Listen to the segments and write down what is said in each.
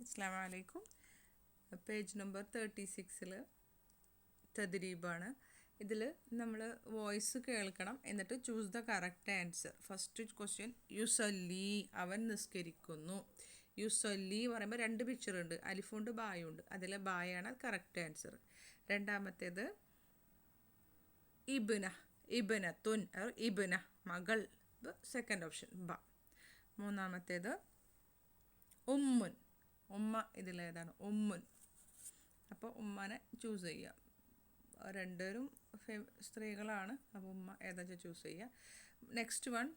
അസ്സലാമു അലൈക്കും. Page number 36 തദ്രീബാണ്. ഇതിൽ നമ്മൾ വോയിസ് കേൾക്കണം, എന്നിട്ട് choose the correct answer. First question, യുസല്ലി, അവൻ നിസ്കരിക്കുന്നു. യുസല്ലി പറയുമ്പോൾ രണ്ട് പിക്ചറുണ്ട്, അലിഫുണ്ട് ബായുണ്ട്. അതിലെ ബായാണ് കറക്റ്റ് ആൻസർ. രണ്ടാമത്തേത് ഇബ്ന, ഇബ്നത്തുൻ, ഇബ്ന മകൾ, സെക്കൻഡ് ഓപ്ഷൻ ബ. മൂന്നാമത്തേത് ഉമ്മുൻ, ഉമ്മ ഇതിലേതാണ്? ഉമ്മുൻ. അപ്പോൾ ഉമ്മാനെ ചൂസ് ചെയ്യുക. രണ്ടുപേരും സ്ത്രീകളാണ്, അപ്പോൾ ഉമ്മ ഏതാ ചൂസ് ചെയ്യുക. നെക്സ്റ്റ് വൺ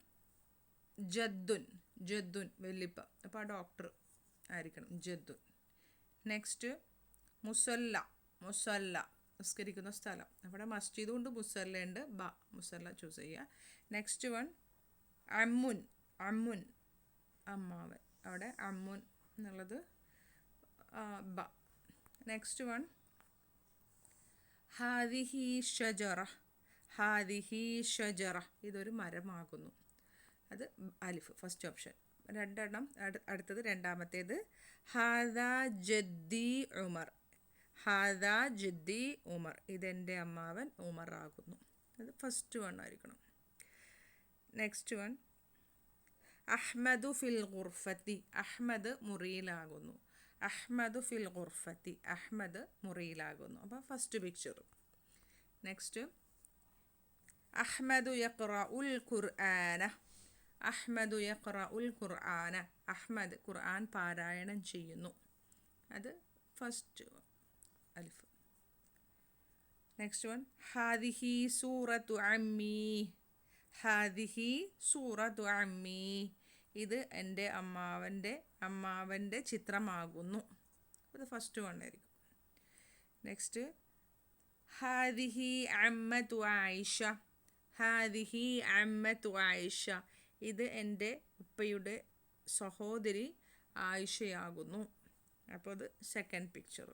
ജദ്ദുൻ, ജദ്ദുൻ വല്ലിപ്പ, അപ്പോൾ ആ ഡോക്ടർ ആയിരിക്കണം ജദ്ദുൻ. നെക്സ്റ്റ് മുസല്ല, മുസല്ല നിസ്കരിക്കുന്ന സ്ഥലം. അവിടെ മസ്ജിദും ഉണ്ട് മുസല്ലയുണ്ട്, ബ മുസല്ല ചൂസ് ചെയ്യുക. നെക്സ്റ്റ് വൺ അമ്മുൻ, അമ്മുൻ അമ്മാവൻ, അവിടെ അമ്മുൻ എന്നുള്ളത് ബ. നെക്സ്റ്റ് വൺ ഹാദിഹി ഷജറ, ഹാദിഹി ഷജറ ഇതൊരു മരമാകുന്നു, അത് അലിഫ് ഫസ്റ്റ് ഓപ്ഷൻ. രണ്ടെണ്ണം അടുത്തത് രണ്ടാമത്തേത് ഹാദാ ജദ്ദി ഉമർ, ഹാദാ ജദ്ദി ഉമർ ഇതെൻ്റെ അമ്മാവൻ ഉമർ ആകുന്നു, അത് ഫസ്റ്റ് വൺ ആയിരിക്കണം. നെക്സ്റ്റ് വൺ അഹ്മദു ഫിൽ ഖുർഫത്തി, അഹ്മദ് മുറിയിലാകുന്നു, അഹ്മദു ഫിൽ ഖുർഫത്തി അഹ്മദ് മുറിയിലാകുന്നു, അപ്പോൾ ഫസ്റ്റ് പിക്ചർ. നെക്സ്റ്റ് അഹ്മദു യഖ്റഉൽ ഖുർആന, അഹ്മദു യഖ്റഉൽ ഖുർആന അഹ്മദ് ഖുർആൻ പാരായണം ചെയ്യുന്നു, അത് ഫസ്റ്റ് അലിഫ്. നെക്സ്റ്റ് വൺ ഹാദിഹി സൂറത്തു അമ്മി, ഹാദിഹി സൂറത്തു അമ്മി ഇത് എൻ്റെ അമ്മാവൻ്റെ ചിത്രമാകുന്നു, അത് ഫസ്റ്റ് വൺ ആയിരിക്കും. നെക്സ്റ്റ് ഹാദിഹി അമ്മത്തു ആയിഷ, ഹാദിഹി അമ്മത്തു ആയിഷ ഇത് എൻ്റെ ഉപ്പയുടെ സഹോദരി ആയിഷയാകുന്നു, അപ്പോൾ അത് സെക്കൻഡ് പിക്ചർ.